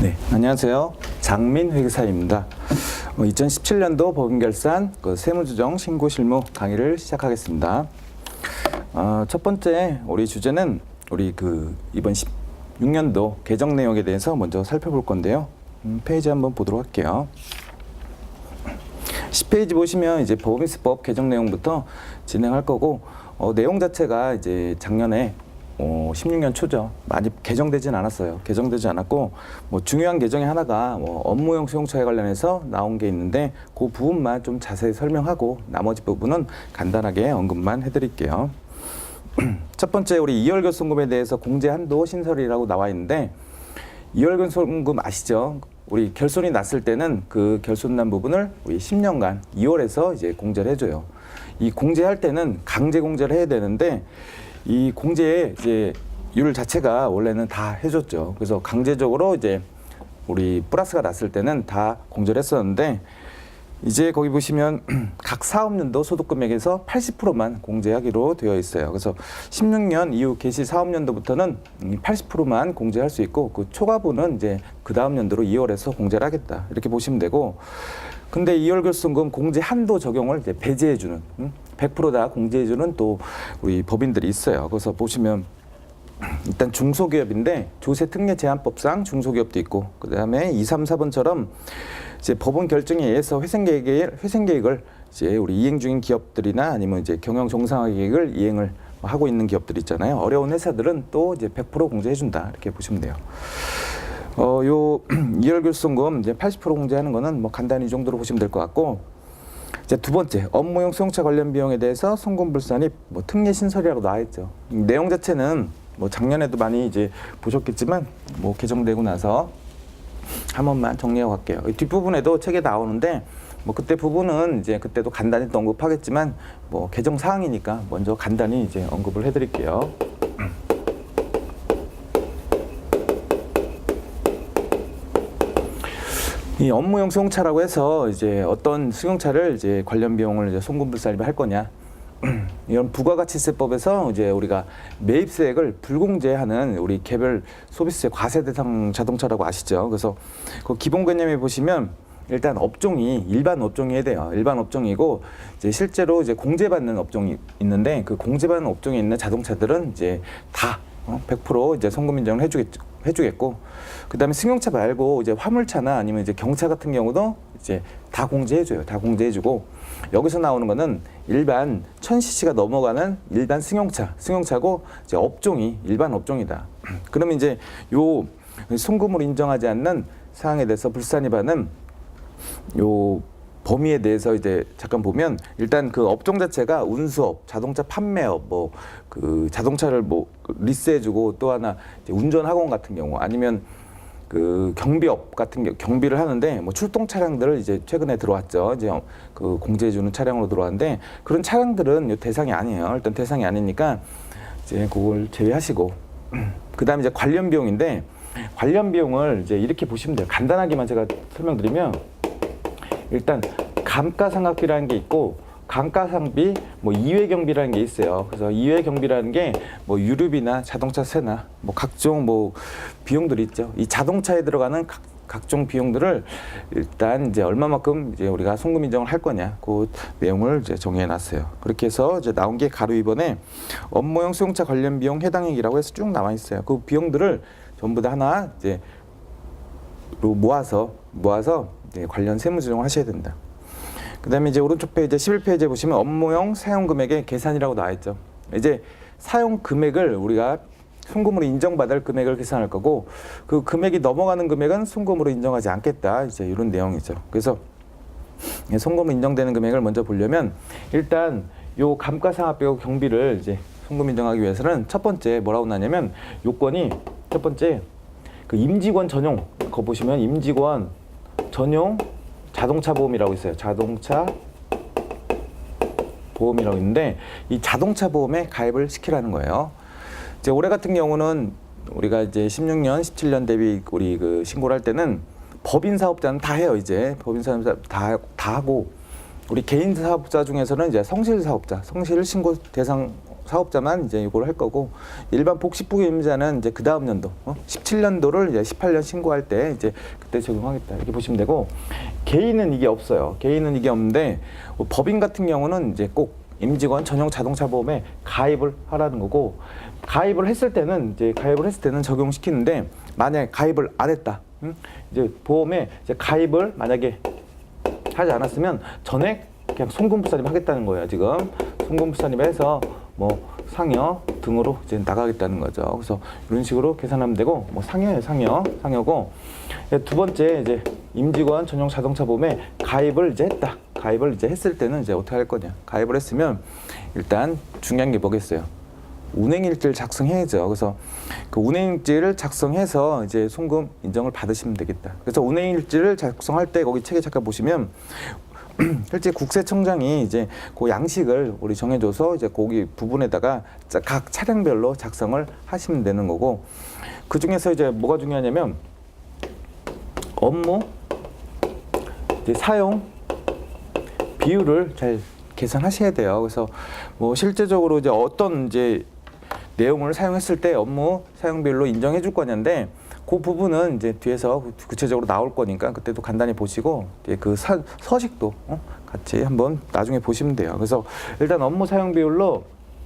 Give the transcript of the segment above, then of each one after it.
네, 안녕하세요. 장민 회계사입니다. 2017년도 법인결산 세무조정 신고 실무 강의를 시작하겠습니다. 첫 번째 우리 주제는 우리 이번 16년도 개정 내용에 대해서 먼저 살펴볼 건데요. 페이지 한번 보도록 할게요. 10페이지 보시면 이제 법인세법 개정 내용부터 진행할 거고, 내용 자체가 이제 작년에 16년 초죠. 많이 개정되진 않았어요. 개정되지 않았고, 중요한 개정이 하나가 업무용 수용차에 관련해서 나온 게 있는데, 그 부분만 좀 자세히 설명하고 나머지 부분은 간단하게 언급만 해드릴게요. 첫 번째, 우리 이월결손금에 대해서 공제 한도 신설이라고 나와 있는데, 이월결손금 아시죠? 우리 결손이 났을 때는 그 결손 난 부분을 우리 10년간 2월에서 이제 공제를 해줘요. 이 공제할 때는 강제 공제를 해야 되는데, 이 공제의 이제 율 자체가 원래는 다 해줬죠. 그래서 강제적으로 이제 우리 플러스가 났을 때는 다 공제를 했었는데, 이제 거기 보시면 각 사업년도 소득금액에서 80%만 공제하기로 되어 있어요. 그래서 16년 이후 개시 사업년도부터는 80%만 공제할 수 있고, 그 초과분은 이제 그 다음 연도로 2월에서 공제를 하겠다, 이렇게 보시면 되고, 근데 이월결손금 공제 한도 적용을 이제 배제해주는 100% 다 공제해주는 또 우리 법인들이 있어요. 그래서 보시면 일단 중소기업인데 조세특례제한법상 중소기업도 있고, 그 다음에 2, 3, 4번처럼 이제 법원 결정에 의해서 회생계획을 이제 우리 이행 중인 기업들이나 아니면 이제 경영 정상화 계획을 이행을 하고 있는 기업들 있잖아요. 어려운 회사들은 또 이제 100% 공제해준다, 이렇게 보시면 돼요. 요 이월결손금 이제 80% 공제하는 거는 간단히 이 정도로 보시면 될 것 같고, 이제 두 번째, 업무용 수용차 관련 비용에 대해서 송금불산이 특례 신설이라고 나와 있죠. 내용 자체는 작년에도 많이 이제 보셨겠지만 개정되고 나서 한 번만 정리하고 갈게요. 뒷부분에도 책에 나오는데 그때 부분은 이제 그때도 간단히 또 언급하겠지만 개정 사항이니까 먼저 간단히 이제 언급을 해드릴게요. 이 업무용 수용차라고 해서 이제 어떤 수용차를 이제 관련 비용을 이제 송금불산입을 할 거냐, 이런 부가가치세법에서 이제 우리가 매입세액을 불공제하는 우리 개별 소비세 과세 대상 자동차라고 아시죠? 그래서 그 기본 개념에 보시면 일단 업종이 일반 업종이어야 돼요. 일반 업종이고, 이제 실제로 이제 공제받는 업종이 있는데, 그 공제받는 업종에 있는 자동차들은 이제 다 100% 이제 송금 인정을 해주겠고, 그 다음에 승용차 말고 이제 화물차나 아니면 이제 경차 같은 경우도 이제 다 공제해줘요. 다 공제해주고, 여기서 나오는 거는 일반 1000cc가 넘어가는 일반 승용차고, 이제 업종이 일반 업종이다. 그러면 이제 요 송금으로 인정하지 않는 사항에 대해서 불산이 받는 요 범위에 대해서 이제 잠깐 보면, 일단 그 업종 자체가 운수업, 자동차 판매업, 그 자동차를 리스해주고, 또 하나 이제 운전학원 같은 경우, 아니면 그 경비업 같은 경비를 하는데 출동 차량들을 이제 최근에 들어왔죠. 이제 그 공제해주는 차량으로 들어왔는데, 그런 차량들은 대상이 아니에요. 일단 대상이 아니니까 이제 그걸 제외하시고, 그 다음에 이제 관련 비용인데, 관련 비용을 이제 이렇게 보시면 돼요. 간단하게만 제가 설명드리면, 일단 감가상각비라는 게 있고, 감가상비, 이외경비라는 게 있어요. 그래서 이외경비라는 게 유류비나 자동차세나 각종 비용들이 있죠. 이 자동차에 들어가는 각종 비용들을 일단 이제 얼마만큼 이제 우리가 송금 인정을 할 거냐, 그 내용을 이제 정해 놨어요. 그렇게 해서 이제 나온 게 가로 2번에 업무용 수용차 관련 비용 해당액이라고 해서 쭉 나와 있어요. 그 비용들을 전부 다 하나 이제 모아서 네, 관련 세무조정을 하셔야 된다. 그 다음에 이제 오른쪽 페이지 11페이지에 보시면 업무용 사용금액의 계산이라고 나와 있죠. 이제 사용 금액을 우리가 송금으로 인정받을 금액을 계산할 거고, 그 금액이 넘어가는 금액은 송금으로 인정하지 않겠다, 이제 이런 내용이죠. 그래서 송금으로 인정되는 금액을 먼저 보려면, 일단 요 감가상각비하고 경비를 이제 송금 인정하기 위해서는 첫 번째 뭐라고 나냐면, 요건이 첫 번째 그 임직원 전용, 거 보시면 임직원 전용 자동차 보험이라고 있어요. 자동차 보험이라고 있는데, 이 자동차 보험에 가입을 시키라는 거예요. 이제 올해 같은 경우는 우리가 이제 16년, 17년 대비 우리 그 신고를 할 때는 법인 사업자는 다 해요. 이제 법인 사업자 다 하고, 우리 개인 사업자 중에서는 이제 성실 사업자, 성실 신고 대상 사업자만 이제 이걸 할 거고, 일반 복식부 임자는 이제 그 다음 연도 17년도를 이제 18년 신고할 때 이제 그때 적용하겠다 이렇게 보시면 되고, 개인은 이게 없어요. 개인은 이게 없는데 법인 같은 경우는 이제 꼭 임직원 전용 자동차 보험에 가입을 하라는 거고, 가입을 했을 때는 적용시키는데, 만약에 가입을 안 했다, 이제 보험에 이제 가입을 만약에 하지 않았으면 전액 그냥 송금부사님 하겠다는 거예요. 지금 송금부사님 해서 뭐 상여 등으로 이제 나가겠다는 거죠. 그래서 이런 식으로 계산하면 되고, 뭐 상여고, 두 번째 이제 임직원 전용 자동차 보험에 가입을 이제 했다. 가입을 이제 했을 때는 이제 어떻게 할 거냐? 가입을 했으면 일단 중요한 게 뭐겠어요? 운행일지를 작성해야죠. 그래서 그 운행일지를 작성해서 이제 송금 인정을 받으시면 되겠다. 그래서 운행일지를 작성할 때 거기 책에 잠깐 보시면 실제 국세청장이 이제 그 양식을 우리 정해줘서 이제 거기 부분에다가 각 차량별로 작성을 하시면 되는 거고, 그 중에서 이제 뭐가 중요하냐면 업무, 이제 사용 비율을 잘 계산하셔야 돼요. 그래서 뭐 실제적으로 이제 어떤 이제 내용을 사용했을 때 업무 사용 비율로 인정해 줄 거냐인데, 그 부분은 이제 뒤에서 구체적으로 나올 거니까 그때도 간단히 보시고, 그 서식도 같이 한번 나중에 보시면 돼요. 그래서 일단 업무 사용 비율로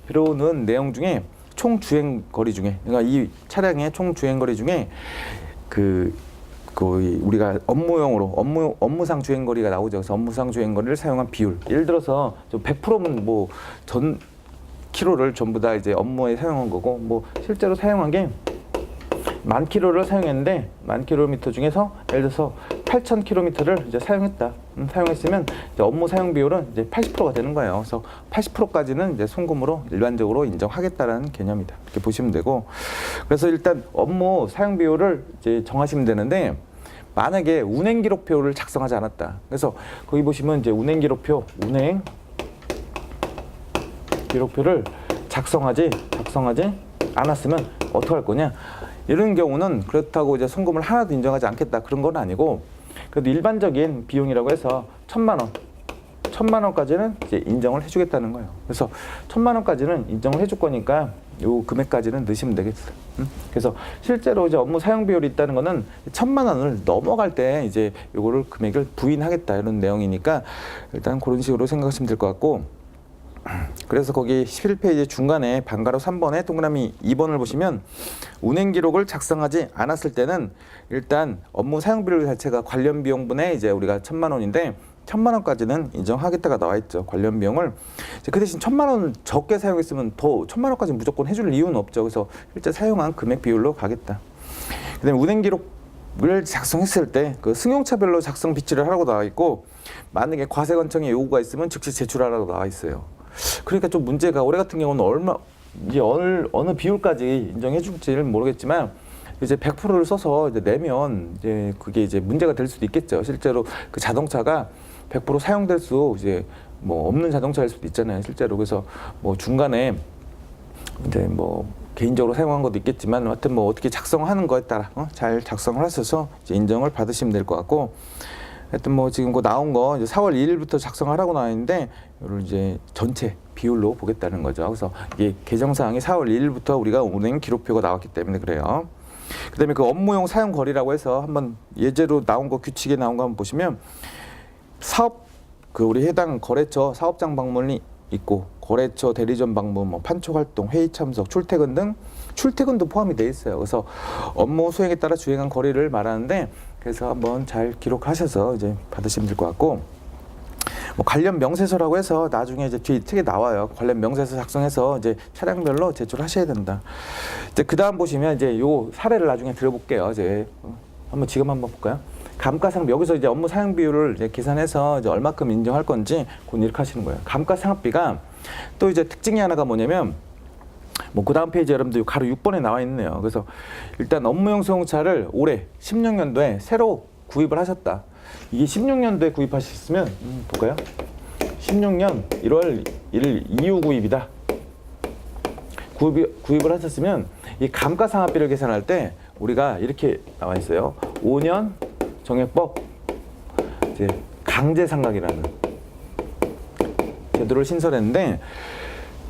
들어오는 내용 중에 총 주행 거리 중에, 그러니까 이 차량의 총 주행 거리 중에 그 우리가 업무용으로 업무상 주행거리가 나오죠. 그래서 업무상 주행거리를 사용한 비율. 예를 들어서 100%면 뭐 전 키로를 전부 다 이제 업무에 사용한 거고, 뭐 실제로 사용한 게 10,000km를 사용했는데 10,000km 중에서 예를 들어서 8,000km를 이제 사용했다. 사용했으면 이제 업무 사용 비율은 이제 80%가 되는 거예요. 그래서 80%까지는 이제 송금으로 일반적으로 인정하겠다라는 개념이다. 이렇게 보시면 되고, 그래서 일단 업무 사용 비율을 이제 정하시면 되는데, 만약에 운행 기록표를 작성하지 않았다. 그래서 거기 보시면 이제 운행 기록표를 작성하지 않았으면 어떻게 할 거냐? 이런 경우는 그렇다고 이제 송금을 하나도 인정하지 않겠다, 그런 건 아니고, 그래도 일반적인 비용이라고 해서 1,000만 원까지는 이제 인정을 해주겠다는 거예요. 그래서 1,000만 원까지는 인정을 해줄 거니까 요 금액까지는 넣으시면 되겠어요. 그래서 실제로 이제 업무 사용 비율이 있다는 거는 1,000만 원을 넘어갈 때 이제 요거를 금액을 부인하겠다 이런 내용이니까 일단 그런 식으로 생각하시면 될 것 같고, 그래서 거기 11페이지 중간에 방가로 3번에 동그라미 2번을 보시면 운행 기록을 작성하지 않았을 때는 일단 업무 사용 비율 자체가 관련 비용분에 이제 우리가 1,000만 원인데 1,000만 원까지는 인정하겠다가 나와 있죠. 관련 비용을. 그 대신 1,000만 원 적게 사용했으면 더 1,000만 원까지 무조건 해줄 이유는 없죠. 그래서 실제 사용한 금액 비율로 가겠다. 그다음에 운행 기록을 작성했을 때 그 승용차별로 작성 비치를 하라고 나와 있고, 만약에 과세관청에 요구가 있으면 즉시 제출하라고 나와 있어요. 그러니까 좀 문제가, 올해 같은 경우는 이제 어느 비율까지 인정해 줄지는 모르겠지만, 이제 100%를 써서 이제 내면 이제 그게 이제 문제가 될 수도 있겠죠. 실제로 그 자동차가 100% 사용될 수 이제 뭐 없는 자동차일 수도 있잖아요. 실제로. 그래서 뭐 중간에 이제 뭐 개인적으로 사용한 것도 있겠지만, 하여튼 뭐 어떻게 작성하는 거에 따라 잘 작성을 하셔서 이제 인정을 받으시면 될 것 같고, 하여튼 뭐 지금 그 나온 거 이제 4월 2일부터 작성하라고 나와 있는데, 이걸 이제 전체 비율로 보겠다는 거죠. 그래서 이게 개정사항이 4월 2일부터 우리가 운행 기록표가 나왔기 때문에 그래요. 그다음에 그 업무용 사용 거리라고 해서 한번 예제로 나온 거, 규칙에 나온 거 한번 보시면, 우리 해당 거래처 사업장 방문이 있고, 거래처 대리점 방문, 뭐 판촉 활동, 회의 참석, 출퇴근 등 출퇴근도 포함이 돼 있어요. 그래서 업무 수행에 따라 주행한 거리를 말하는데, 그래서 한번 잘 기록하셔서 이제 받으시면 될 것 같고, 뭐 관련 명세서라고 해서 나중에 이제 뒤에 책에 나와요. 관련 명세서 작성해서 이제 차량별로 제출하셔야 된다. 이제 그 다음 보시면 이제 요 사례를 나중에 들어볼게요. 이제 지금 한번 볼까요? 감가상, 여기서 이제 업무 사용 비율을 이제 계산해서 이제 얼마큼 인정할 건지 그건 이렇게 하시는 거예요. 감가상각비가 또 이제 특징이 하나가 뭐냐면, 뭐 그 다음 페이지 여러분들 가로 6번에 나와 있네요. 그래서 일단 업무용 소형차를 올해 16년도에 새로 구입을 하셨다. 이게 16년도에 구입하셨으면 볼까요? 16년 1월 1일 이후 구입이다. 구입을 하셨으면 이 감가상각비를 계산할 때 우리가 이렇게 나와 있어요. 5년 정액법 이제 강제상각이라는 제도를 신설했는데,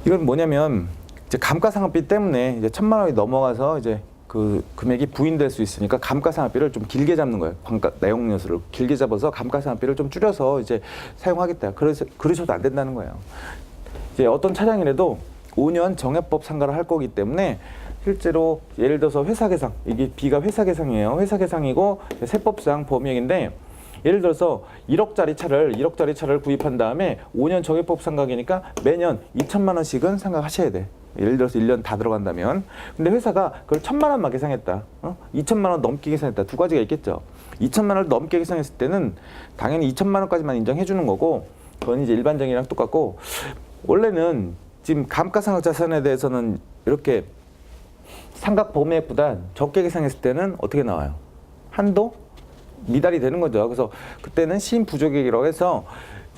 이건 뭐냐면 이제 감가상각비 때문에 이제 1,000만 원이 넘어가서 이제 그 금액이 부인될 수 있으니까 감가상각비를 좀 길게 잡는 거예요. 내용 요소를 길게 잡아서 감가상각비를 좀 줄여서 이제 사용하겠다. 그러셔도 안 된다는 거예요. 이제 어떤 차량이라도 5년 정해법 상가를 할 거기 때문에 실제로 예를 들어서 회사 계상, 이게 B가 회사 계상이에요. 회사 계상이고 세법상 범위액인데 예를 들어서 1억짜리 차를 구입한 다음에 5년 정해법 상각이니까 매년 2천만 원씩은 상각하셔야 돼. 예를 들어서 1년 다 들어간다면. 근데 회사가 그걸 1,000만 원만 계상했다. 2천만 원 넘게 계상했다. 두 가지가 있겠죠. 2천만 원을 넘게 계상했을 때는 당연히 2천만 원까지만 인정해 주는 거고, 그건 이제 일반적이랑 똑같고, 원래는 지금 감가상각 자산에 대해서는 이렇게 상각 범위액보다 적게 계상했을 때는 어떻게 나와요? 한도? 미달이 되는 거죠. 그래서 그때는 시인부족액이라고 해서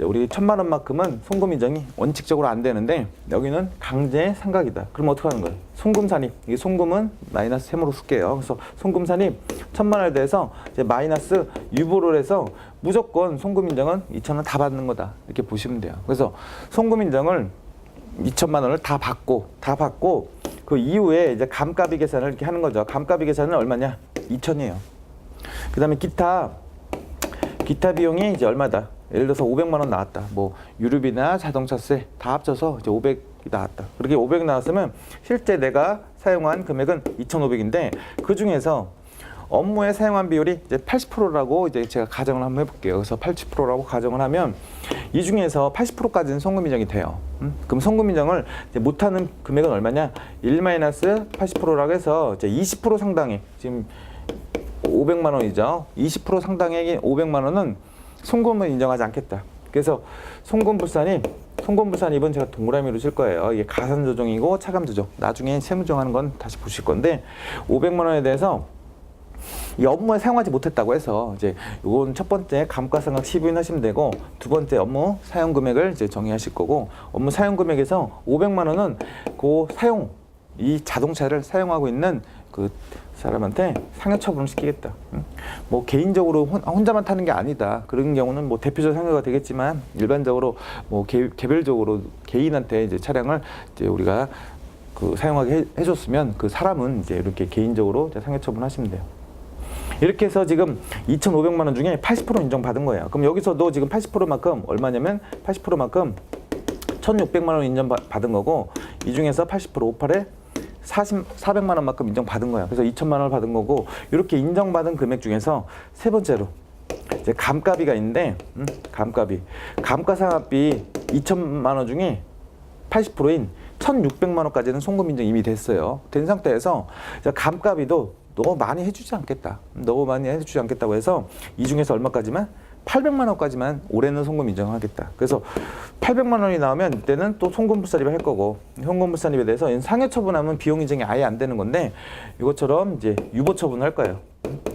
우리 1,000만 원만큼은 송금 인정이 원칙적으로 안 되는데 여기는 강제 상각이다. 그럼 어떻게 하는 거예요? 송금산입. 이게 송금은 마이너스 셈으로 쓸게요. 그래서 송금산입 1,000만 원에 대해서 이제 마이너스 유보를 해서 무조건 송금 인정은 2,000원 다 받는 거다. 이렇게 보시면 돼요. 그래서 송금 인정을 2,000만 원을 다 받고 그 이후에 이제 감가비 계산을 이렇게 하는 거죠. 감가비 계산은 얼마냐? 2,000이에요. 그 다음에 기타 비용이 이제 얼마다? 예를 들어서 500만 원 나왔다. 뭐 유류비나 자동차세 다 합쳐서 이제 500이 나왔다. 그렇게 500 나왔으면 실제 내가 사용한 금액은 2,500인데 그 중에서 업무에 사용한 비율이 이제 80%라고 이제 제가 가정을 한번 해볼게요. 그래서 80%라고 가정을 하면 이 중에서 80%까지는 송금 인정이 돼요. 그럼 송금 인정을 이제 못하는 금액은 얼마냐? 1-80%라고 해서 이제 20% 상당의 지금 500만 원이죠. 20% 상당의 500만 원은 송금을 인정하지 않겠다. 그래서 송금불산입은 제가 동그라미로 칠 거예요. 이게 가산조정이고 차감조정. 나중에 세무조정하는 건 다시 보실 건데 500만 원에 대해서 이 업무에 사용하지 못했다고 해서 이제 이건 첫 번째 감가상각 시부인하시면 되고 두 번째 업무 사용 금액을 이제 정의하실 거고 업무 사용 금액에서 500만 원은 이 자동차를 사용하고 있는 그 사람한테 상해 처분을 시키겠다. 뭐 개인적으로 혼자만 타는 게 아니다. 그런 경우는 뭐 대표적 상해가 되겠지만 일반적으로 뭐 개별적으로 개인한테 이제 차량을 이제 우리가 그 사용하게 해줬으면 그 사람은 이제 이렇게 개인적으로 이제 상해 처분하시면 돼요. 이렇게 해서 지금 2,500만 원 중에 80% 인정받은 거예요. 그럼 여기서도 지금 80%만큼 얼마냐면 80%만큼 1,600만 원 인정받은 거고 이 중에서 80% 58에 400만 원만큼 인정받은 거예요. 그래서 2,000만 원을 받은 거고 이렇게 인정받은 금액 중에서 세 번째로 이제 감가비가 있는데 감가상각비 2,000만 원 중에 80%인 1,600만 원까지는 송금 인정 이미 됐어요. 된 상태에서 감가비도 너무 많이 해주지 않겠다고 해서 이 중에서 얼마까지만? 800만 원까지만 올해는 송금 인정하겠다. 그래서 800만 원이 나오면 이때는 또 송금불산입을 할 거고 송금불산입에 대해서 상해 처분하면 비용 인정이 아예 안 되는 건데 이것처럼 이제 유보 처분을 할 거예요.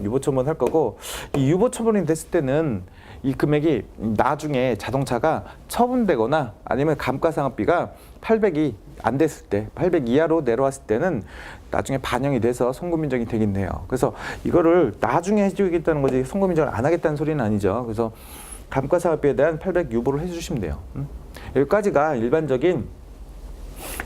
유보 처분을 할 거고 이 유보 처분이 됐을 때는 이 금액이 나중에 자동차가 처분되거나 아니면 감가상각비가 800이 안 됐을 때 800 이하로 내려왔을 때는 나중에 반영이 돼서 송금 인정이 되긴 해요. 그래서 이거를 나중에 해주겠다는 거지 송금 인정을 안 하겠다는 소리는 아니죠. 그래서 감가상각비에 대한 800 유보를 해주시면 돼요. 여기까지가 일반적인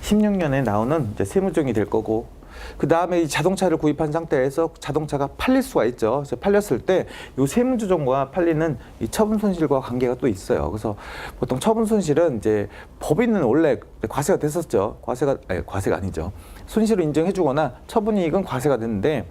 16년에 나오는 이제 세무조정이 될 거고 그 다음에 이 자동차를 구입한 상태에서 자동차가 팔릴 수가 있죠. 그래서 팔렸을 때 이 세무조정과 팔리는 이 처분 손실과 관계가 또 있어요. 그래서 보통 처분 손실은 이제 법인은 원래 과세가 됐었죠. 과세가 아니죠. 손실을 인정해주거나 처분이익은 과세가 됐는데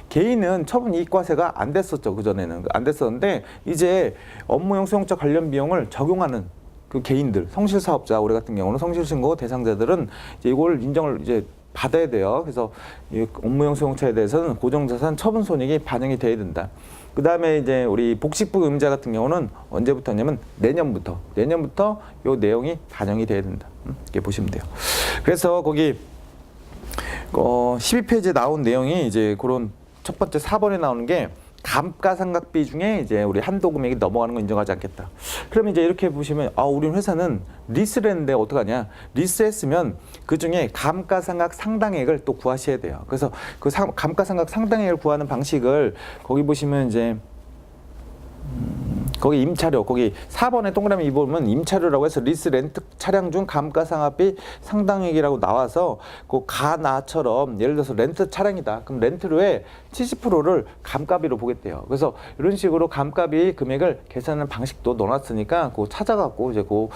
개인은 처분이익 과세가 안 됐었죠. 그전에는 안 됐었는데 이제 업무용 수용차 관련 비용을 적용하는 그 개인들, 성실사업자, 우리 같은 경우는 성실신고 대상자들은 이제 이걸 인정을 이제 받아야 돼요. 그래서 이 업무용 수용차에 대해서는 고정자산 처분 손익이 반영이 돼야 된다. 그 다음에 이제 우리 복식부 의무자 같은 경우는 언제부터냐면 내년부터 이 내용이 반영이 돼야 된다. 이렇게 보시면 돼요. 그래서 거기 12페이지에 나온 내용이 이제 그런 첫 번째 4번에 나오는 게 감가상각비 중에 이제 우리 한도 금액이 넘어가는 거 인정하지 않겠다. 그러면 이제 이렇게 보시면 우리 회사는 리스를 했는데 어떡하냐? 리스했으면 그 중에 감가상각 상당액을 또 구하셔야 돼요. 그래서 그 감가상각 상당액을 구하는 방식을 거기 보시면 이제 거기 임차료, 거기 4번에 동그라미 2번은 임차료라고 해서 리스 렌트 차량 중 감가상각비 상당액이라고 나와서 그 가나처럼 예를 들어서 렌트 차량이다. 그럼 렌트료의 70%를 감가비로 보겠대요. 그래서 이런 식으로 감가비 금액을 계산하는 방식도 넣어놨으니까 그거 찾아갖고 이제 그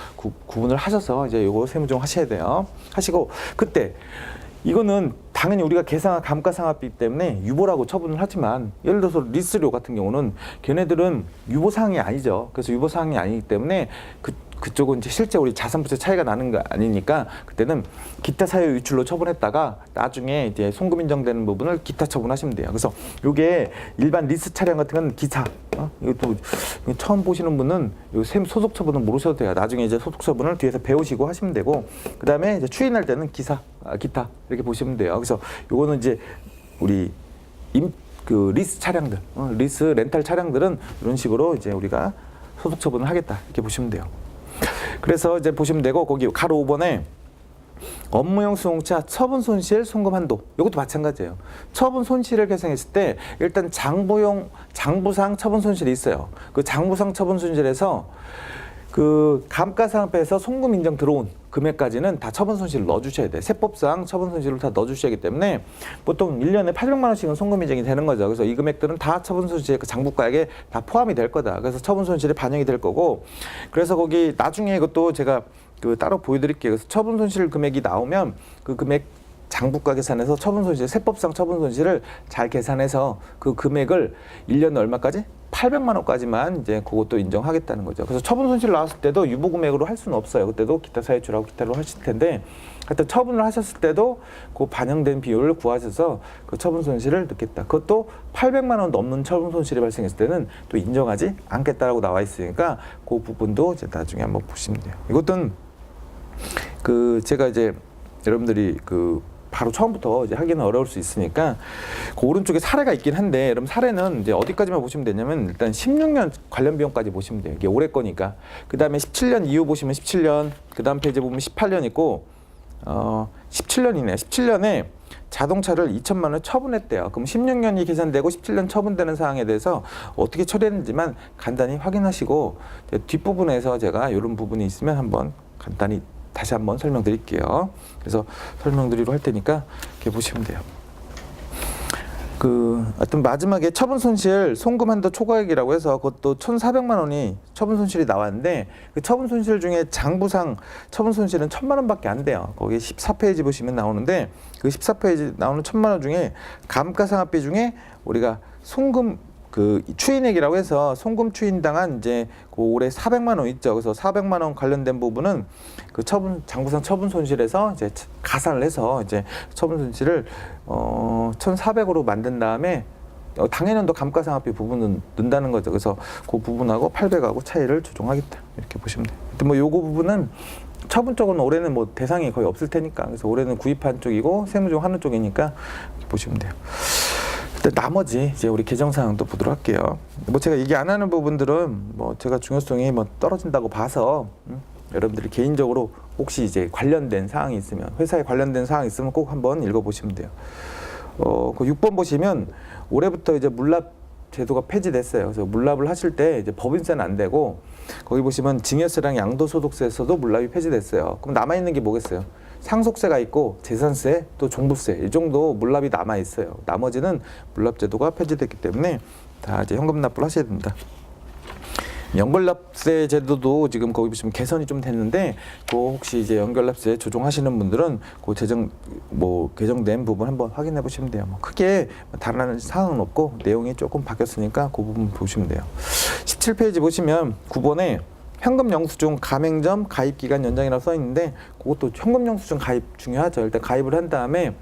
구분을 하셔서 이제 요거 세무조정 하셔야 돼요. 하시고 그때 이거는 당연히 우리가 계산한 감가상각비 때문에 유보라고 처분을 하지만 예를 들어서 리스료 같은 경우는 걔네들은 유보사항이 아니죠. 그래서 유보사항이 아니기 때문에 그쪽은 이제 실제 우리 자산부채 차이가 나는 거 아니니까 그때는 기타 사유 유출로 처분했다가 나중에 이제 송금 인정되는 부분을 기타 처분하시면 돼요. 그래서 이게 일반 리스 차량 같은 건 기타, 이것도 처음 보시는 분은 요 세무 소속 처분은 모르셔도 돼요. 나중에 이제 소속 처분을 뒤에서 배우시고 하시면 되고 그 다음에 이제 추인할 때는 기타 이렇게 보시면 돼요. 그래서 요거는 이제 우리 그 리스 차량들, 리스 렌탈 차량들은 이런 식으로 이제 우리가 소속 처분을 하겠다 이렇게 보시면 돼요. 그래서 이제 보시면 되고 거기 가로 5번에 업무용 수용차 처분 손실 송금 한도 이것도 마찬가지예요. 처분 손실을 계산했을 때 일단 장부상 처분 손실이 있어요. 그 장부상 처분 손실에서 그 감가상각비에서 송금 인정 들어온 금액까지는 다 처분 손실을 넣어주셔야 돼요. 세법상 처분 손실을 다 넣어주셔야 하기 때문에 보통 1년에 800만 원씩은 송금 인정이 되는 거죠. 그래서 이 금액들은 다 처분 손실 그 장부가액에 다 포함이 될 거다. 그래서 처분 손실이 반영이 될 거고 그래서 거기 나중에 이것도 제가 그 따로 보여드릴게요. 그래서 처분 손실 금액이 나오면 그 금액 장부가 계산해서 처분 손실, 세법상 처분 손실을 잘 계산해서 그 금액을 1년에 얼마까지? 800만 원까지만 이제 그것도 인정하겠다는 거죠. 그래서 처분 손실 나왔을 때도 유보 금액으로 할 수는 없어요. 그때도 기타 사유출하고 기타로 하실 텐데 하여튼 처분을 하셨을 때도 그 반영된 비율을 구하셔서 그 처분 손실을 넣겠다. 그것도 800만 원 넘는 처분 손실이 발생했을 때는 또 인정하지 않겠다라고 나와 있으니까 그 부분도 이제 나중에 한번 보시면 돼요. 이것은 그 제가 이제 여러분들이 그 바로 처음부터 이제 하기는 어려울 수 있으니까 그 오른쪽에 사례가 있긴 한데 여러분 사례는 이제 어디까지만 보시면 되냐면 일단 16년 관련 비용까지 보시면 돼요. 이게 올해 거니까. 그 다음에 17년 이후 보시면 17년, 그 다음 페이지 보면 18년 있고 17년이네요. 17년에 자동차를 2천만 원 처분했대요. 그럼 16년이 계산되고 17년 처분되는 사항에 대해서 어떻게 처리했는지만 간단히 확인하시고 뒷부분에서 제가 이런 부분이 있으면 한번 간단히 다시 한번 설명드릴게요. 그래서 설명드리러 할 테니까 이렇게 보시면 돼요. 하여튼 마지막에 처분 손실 송금 한도 초과액이라고 해서 그것도 1,400만 원이 처분 손실이 나왔는데 그 처분 손실 중에 장부상 처분 손실은 1,000만 원밖에 안 돼요. 거기 14페이지 보시면 나오는데 그 14페이지 나오는 1,000만 원 중에 감가상각비 중에 우리가 송금 그 추인액이라고 해서 송금 추인당한 이제 그 올해 400만 원 있죠. 그래서 400만 원 관련된 부분은 그 장부상 처분 손실에서 이제 가산을 해서 이제 처분 손실을 1,400으로 만든 다음에 당해년도 감가상각비 부분은 넣는다는 거죠. 그래서 그 부분하고 800하고 차이를 조정하겠다 이렇게 보시면 돼요. 뭐 요거 부분은 처분 쪽은 올해는 뭐 대상이 거의 없을 테니까 그래서 올해는 구입한 쪽이고 세무조정 하는 쪽이니까 이렇게 보시면 돼요. 나머지 이제 우리 개정사항도 보도록 할게요. 뭐 제가 얘기 안 하는 부분들은 뭐 제가 중요성이 뭐 떨어진다고 봐서 여러분들이 개인적으로 혹시 이제 관련된 사항이 있으면 회사에 관련된 사항이 있으면 꼭 한번 읽어보시면 돼요. 그 6번 보시면 올해부터 이제 물납 제도가 폐지됐어요. 그래서 물납을 하실 때 이제 법인세는 안 되고 거기 보시면 증여세랑 양도소득세에서도 물납이 폐지됐어요. 그럼 남아 있는 게 뭐겠어요? 상속세가 있고 재산세 또 종부세 이 정도 물납이 남아 있어요. 나머지는 물납 제도가 폐지됐기 때문에 다 이제 현금 납부를 하셔야 됩니다. 연결납세 제도도 지금 거기 보시면 개선이 좀 됐는데 그 혹시 이제 연결납세 조정하시는 분들은 그 개정된 부분 한번 확인해 보시면 돼요. 뭐 크게 다른 사항은 없고 내용이 조금 바뀌었으니까 그 부분 보시면 돼요. 17페이지 보시면 9번에 현금 영수증 가맹점 가입 기간 연장이라고 써 있는데 그것도 현금 영수증 가입 중요하죠. 일단 가입을 한 다음에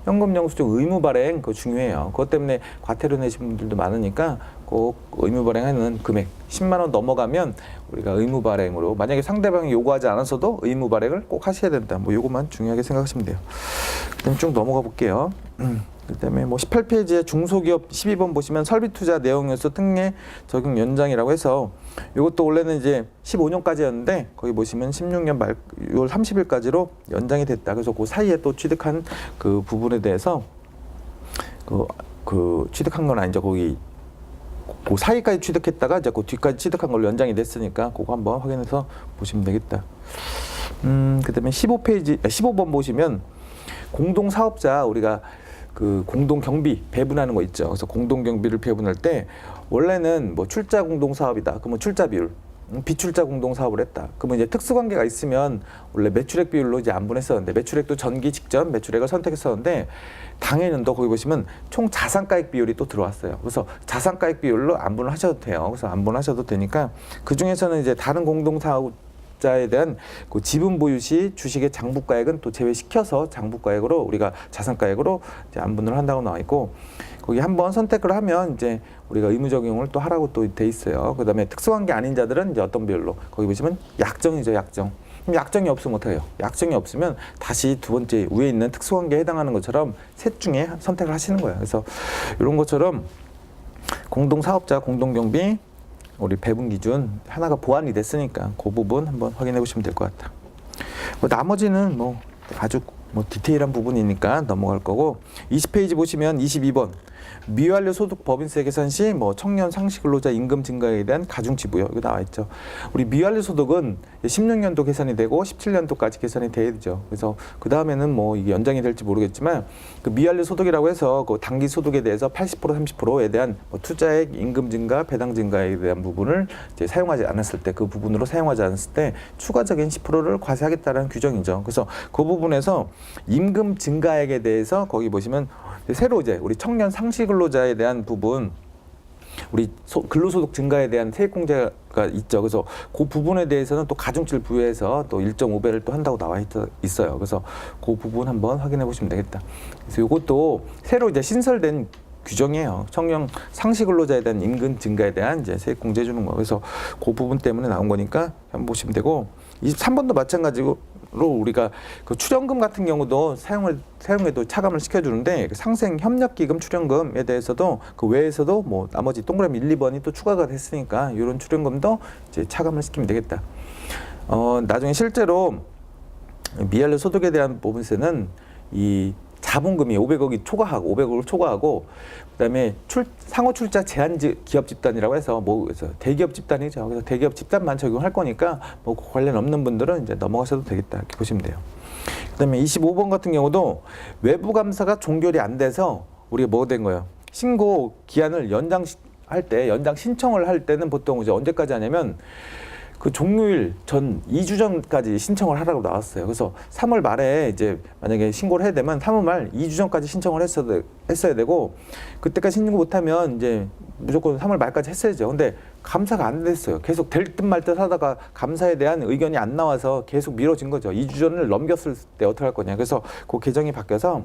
현금 영수증 의무 발행 그거 중요해요. 그것 때문에 과태료 내신 분들도 많으니까 꼭 의무 발행하는 금액 10만 원 넘어가면 우리가 의무 발행으로 만약에 상대방이 요구하지 않았어도 의무 발행을 꼭 하셔야 된다. 뭐 요것만 중요하게 생각하시면 돼요. 그럼 쭉 넘어가 볼게요. 그다음에 뭐 18페이지에 중소기업 12번 보시면 설비투자 내용요소 특례 적용 연장이라고 해서 이것도 원래는 이제 15년까지였는데 거기 보시면 16년 말 6월 30일까지로 연장이 됐다. 그래서 그 사이에 또 취득한 그 부분에 대해서 그 취득한 건 아니죠. 거기 그 사이까지 취득했다가 이제 그 뒤까지 취득한 걸로 연장이 됐으니까 그거 한번 확인해서 보시면 되겠다. 그다음에 15페이지, 15번 보시면 공동 사업자 우리가 그 공동 경비 배분하는 거 있죠. 그래서 공동 경비를 배분할 때 원래는 뭐 출자 공동 사업이다. 그러면 출자 비율, 비출자 공동 사업을 했다. 그러면 이제 특수관계가 있으면 원래 매출액 비율로 이제 안분했었는데 매출액도 전기 직전 매출액을 선택했었는데 당해년도 거기 보시면 총 자산가액 비율이 또 들어왔어요. 그래서 자산가액 비율로 안분을 하셔도 돼요. 그래서 안분하셔도 되니까 그 중에서는 이제 다른 공동 사업자에 대한 그 지분 보유 시 주식의 장부가액은 또 제외시켜서 장부가액으로 우리가 자산가액으로 이제 안분을 한다고 나와 있고 거기 한번 선택을 하면 이제 우리가 의무 적용을 또 하라고 또 돼 있어요. 그다음에 특수관계 아닌 자들은 이제 어떤 비율로 거기 보시면 약정이죠, 약정. 그럼 약정이 없으면 어떡해요? 약정이 없으면 다시 두 번째 위에 있는 특수관계에 해당하는 것처럼 셋 중에 선택을 하시는 거예요. 그래서 이런 것처럼 공동사업자, 공동경비, 우리 배분 기준 하나가 보완이 됐으니까 그 부분 한번 확인해 보시면 될 것 같다. 뭐 나머지는 뭐 아주 뭐 디테일한 부분이니까 넘어갈 거고 20페이지 보시면 22번 미완료 소득 법인세 계산 시 뭐 청년 상시 근로자 임금 증가에 대한 가중치 부여 이거 나와 있죠. 우리 미완료 소득은 16년도 계산이 되고 17년도까지 계산이 돼야 되죠. 그래서 그 다음에는 뭐 이게 연장이 될지 모르겠지만 그 미완료 소득이라고 해서 그 단기 소득에 대해서 80% 30%에 대한 뭐 투자액 임금 증가 배당 증가에 대한 부분을 이제 사용하지 않았을 때 그 부분으로 사용하지 않았을 때 추가적인 10%를 과세하겠다는 규정이죠. 그래서 그 부분에서 임금 증가액에 대해서 거기 보시면 새로 이제 우리 청년 상시 근로자에 대한 부분 우리 근로소득 증가에 대한 세액공제가 있죠. 그래서 그 부분에 대해서는 또 가중치를 부여해서 또 1.5배를 또 한다고 나와 있어요. 그래서 그 부분 한번 확인해 보시면 되겠다. 그래서 이것도 새로 이제 신설된 규정이에요. 청년 상시 근로자에 대한 임금 증가에 대한 이제 세액공제 주는 거. 그래서 그 부분 때문에 나온 거니까 한번 보시면 되고 23번도 마찬가지로 우리가 그 출연금 같은 경우도 사용에도 차감을 시켜주는데 상생 협력기금 출연금에 대해서도 그 외에서도 뭐 나머지 동그라미 1, 2번이 또 추가가 됐으니까 이런 출연금도 이제 차감을 시키면 되겠다. 나중에 실제로 미완료 소득에 대한 보분세는 이 자본금이 500억이 초과하고 500억을 초과하고 그다음에 상호 출자 제한 기업 집단이라고 해서 뭐 그래서 대기업 집단이죠. 그래서 대기업 집단만 적용할 거니까 뭐 관련 없는 분들은 이제 넘어가셔도 되겠다 이렇게 보시면 돼요. 그다음에 25번 같은 경우도 외부 감사가 종결이 안 돼서 우리가 뭐 된 거예요? 신고 기한을 연장 신청을 할 때는 보통 이제 언제까지 하냐면 그 종료일 전 2주 전까지 신청을 하라고 나왔어요. 그래서 3월 말에 이제 만약에 신고를 해야 되면 3월 말 2주 전까지 신청을 했어야 되고 그때까지 신고 못하면 이제 무조건 3월 말까지 했어야죠. 근데 감사가 안 됐어요. 계속 될 듯 말 듯 하다가 감사에 대한 의견이 안 나와서 계속 미뤄진 거죠. 2주 전을 넘겼을 때 어떻게 할 거냐. 그래서 그 개정이 바뀌어서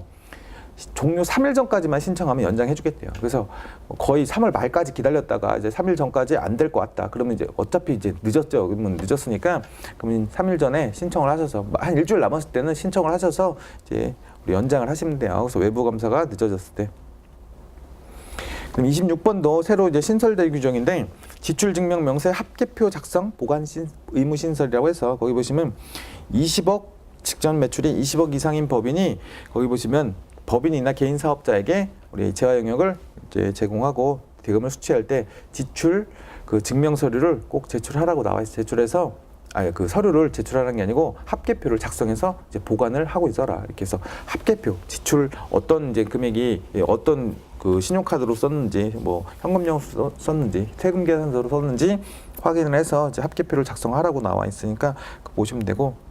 종료 3일 전까지만 신청하면 연장해 주겠대요. 그래서 거의 3월 말까지 기다렸다가 이제 3일 전까지 안 될 것 같다. 그러면 이제 어차피 이제 늦었죠. 그러면 늦었으니까 그러면 3일 전에 신청을 하셔서 한 일주일 남았을 때는 신청을 하셔서 이제 우리 연장을 하시면 돼요. 그래서 외부 감사가 늦어졌을 때. 그럼 26번도 새로 이제 신설될 규정인데 지출증명 명세 합계표 작성 보관 의무 신설이라고 해서 거기 보시면 20억 직전 매출이 20억 이상인 법인이 거기 보시면 법인이나 개인 사업자에게 우리 재화 영역을 이제 제공하고 대금을 수취할 때 지출 그 증명 서류를 꼭 제출하라고 나와 있어요. 제출해서 그 서류를 제출하는 게 아니고 합계표를 작성해서 이제 보관을 하고 있어라. 이렇게 해서 합계표 지출 어떤 이제 금액이 어떤 그 신용카드로 썼는지 뭐 현금용으로 썼는지 세금 계산서로 썼는지 확인을 해서 이제 합계표를 작성하라고 나와 있으니까 보시면 되고.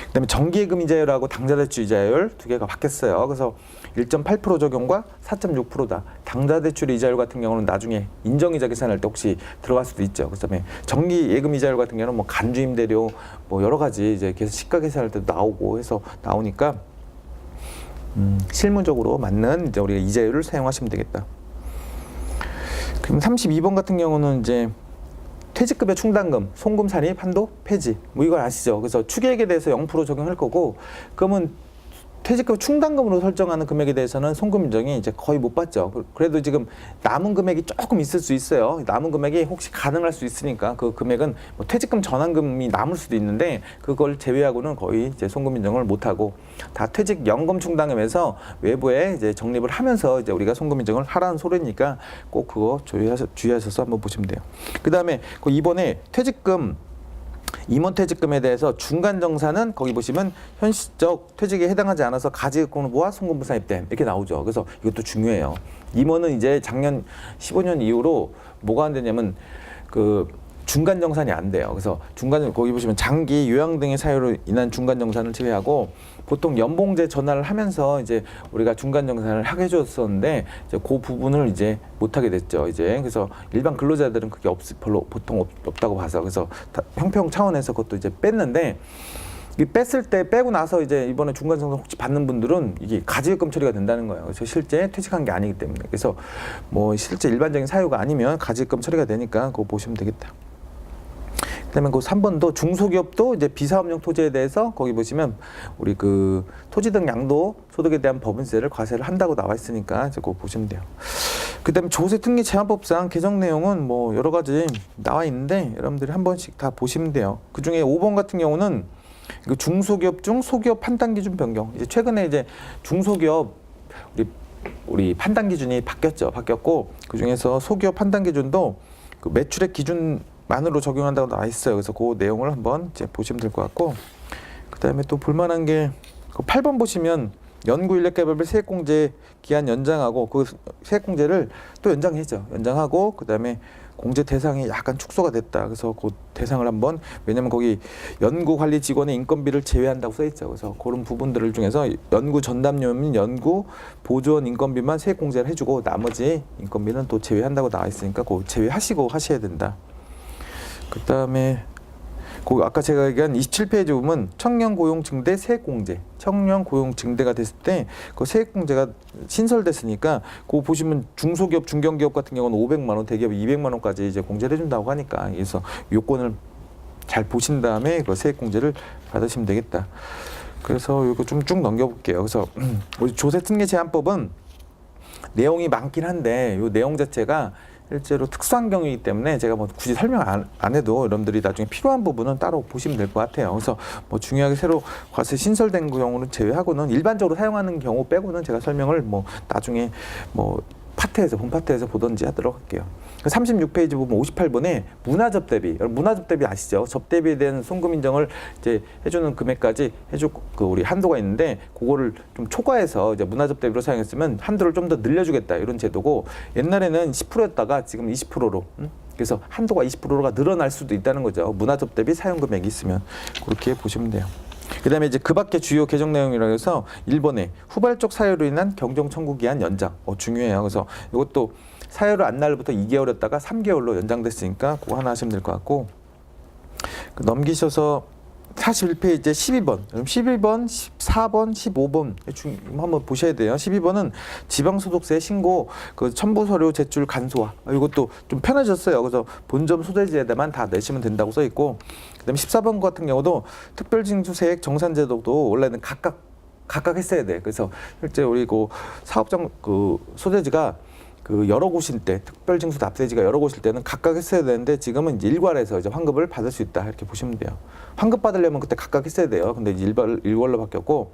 그다음에 정기예금 이자율하고 당좌대출 이자율 두 개가 바뀌었어요. 그래서 1.8% 적용과 4.6%다. 당좌대출 이자율 같은 경우는 나중에 인정이자 계산할 때 혹시 들어갈 수도 있죠. 그다음에 정기예금 이자율 같은 경우는 뭐 간주임대료 뭐 여러 가지 이제 계속 시가 계산할 때도 나오고 해서 나오니까 실무적으로 맞는 이제 우리가 이자율을 사용하시면 되겠다. 그럼 32번 같은 경우는 이제 퇴직급여 충당금, 송금 산입 한도 폐지. 뭐 이걸 아시죠? 그래서 추계액에 대해서 0% 적용할 거고, 그러면 퇴직금 충당금으로 설정하는 금액에 대해서는 송금인정이 이제 거의 못 받죠. 그래도 지금 남은 금액이 조금 있을 수 있어요. 남은 금액이 혹시 가능할 수 있으니까 그 금액은 뭐 퇴직금 전환금이 남을 수도 있는데 그걸 제외하고는 거의 이제 송금인정을 못 하고 다 퇴직연금 충당금에서 외부에 이제 적립을 하면서 이제 우리가 송금인정을 하라는 소리니까 꼭 그거 주의하셔서 한번 보시면 돼요. 그 다음에 그 이번에 퇴직금 임원퇴직금에 대해서 중간정산은 거기 보시면 현실적 퇴직에 해당하지 않아서 가지고는 모아 송금부상 입된 이렇게 나오죠. 그래서 이것도 중요해요. 임원은 이제 작년 15년 이후로 뭐가 안 되냐면 그 중간정산이 안 돼요. 그래서 거기 보시면 장기 요양 등의 사유로 인한 중간정산을 제외하고 보통 연봉제 전환을 하면서 이제 우리가 중간정산을 하게 해줬었는데 이제 그 부분을 이제 못하게 됐죠. 이제 그래서 일반 근로자들은 그게 별로 보통 없다고 봐서 그래서 형평 차원에서 그것도 이제 뺐는데 이 뺐을 때 빼고 나서 이제 이번에 중간정산 혹시 받는 분들은 이게 가지금 처리가 된다는 거예요. 그래서 실제 퇴직한 게 아니기 때문에 그래서 뭐 실제 일반적인 사유가 아니면 가지금 처리가 되니까 그거 보시면 되겠다. 그다음에 그 3번도 중소기업도 이제 비사업용 토지에 대해서 거기 보시면 우리 그 토지 등 양도 소득에 대한 법인세를 과세를 한다고 나와 있으니까 이제 그거 보시면 돼요. 그다음에 조세특례 제한법상 개정 내용은 뭐 여러 가지 나와 있는데 여러분들이 한 번씩 다 보시면 돼요. 그 중에 5번 같은 경우는 그 중소기업 중 소기업 판단 기준 변경. 이제 최근에 이제 중소기업 우리 판단 기준이 바뀌었고 그 중에서 소기업 판단 기준도 그 매출액 기준 만으로 적용한다고 나와 있어요. 그래서 그 내용을 한번 이제 보시면 될 것 같고 그 다음에 또 볼만한 게 8번 보시면 연구 인력개발별 세액공제 기한 연장하고 그 세액공제를 또 연장했죠. 연장하고 그 다음에 공제 대상이 약간 축소가 됐다. 그래서 그 대상을 한번 왜냐면 거기 연구 관리 직원의 인건비를 제외한다고 써 있죠. 그래서 그런 부분들을 중에서 연구 전담료는 연구 보조원 인건비만 세액공제를 해주고 나머지 인건비는 또 제외한다고 나와 있으니까 그 제외하시고 하셔야 된다. 그 다음에 그 아까 제가 얘기한 27페이지 보면 청년 고용 증대 세액공제, 청년 고용 증대가 됐을 때 그 세액공제가 신설됐으니까 그거 보시면 중소기업, 중견기업 같은 경우는 500만 원, 대기업 200만 원까지 이제 공제를 해준다고 하니까 그래서 요건을 잘 보신 다음에 그 세액공제를 받으시면 되겠다. 그래서 이거 좀 쭉 넘겨볼게요. 그래서 우리 조세특례 제한법은 내용이 많긴 한데 이 내용 자체가 실제로 특수한 경우이기 때문에 제가 뭐 굳이 설명 안 해도 여러분들이 나중에 필요한 부분은 따로 보시면 될 것 같아요. 그래서 뭐 중요하게 새로 과세 신설된 경우는 제외하고는 일반적으로 사용하는 경우 빼고는 제가 설명을 뭐 나중에 뭐 본파트에서 보던지 하도록 할게요. 36페이지 보면 58번에 문화접대비, 문화접대비 아시죠? 접대비에 대한 송금 인정을 이제 해주는 금액까지 그 우리 한도가 있는데 그거를 좀 초과해서 이제 문화접대비로 사용했으면 한도를 좀 더 늘려주겠다 이런 제도고 옛날에는 10%였다가 지금 20%로 그래서 한도가 20%가 늘어날 수도 있다는 거죠. 문화접대비 사용 금액이 있으면 그렇게 보시면 돼요. 그 다음에 이제 그 밖에 주요 개정 내용이라고 해서 1번에 후발적 사유로 인한 경정 청구 기한 연장. 중요해요. 그래서 이것도 사유를 안 날부터 2개월이었다가 3개월로 연장됐으니까 그거 하나 하시면 될 것 같고 넘기셔서 41페이지에 12번, 11번, 14번, 15번 한번 보셔야 돼요. 12번은 지방소득세 신고 그 첨부 서류 제출 간소화. 이것도 좀 편해졌어요. 그래서 본점 소재지에다만 다 내시면 된다고 써 있고 그다음에 14번 같은 경우도 특별징수세액 정산제도도 원래는 각각 했어야 돼. 그래서 실제 우리 그 사업장 그 소재지가 그 여러 곳일 때 특별징수 납세지가 여러 곳일 때는 각각 했어야 되는데 지금은 이제 일괄해서 이제 환급을 받을 수 있다 이렇게 보시면 돼요. 환급 받으려면 그때 각각 했어야 돼요. 근데 이제 일괄로 바뀌었고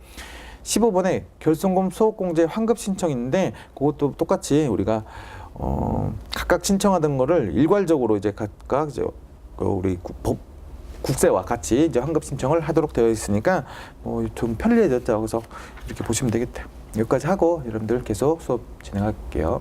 15번에 결손금 소득공제 환급 신청 있는데 그것도 똑같이 우리가 각각 신청하던 거를 일괄적으로 이제 각각 이제 우리 국세와 같이 이제 환급 신청을 하도록 되어 있으니까 뭐 좀 편리해졌죠. 그래서 이렇게 보시면 되겠다. 여기까지 하고 여러분들 계속 수업 진행할게요.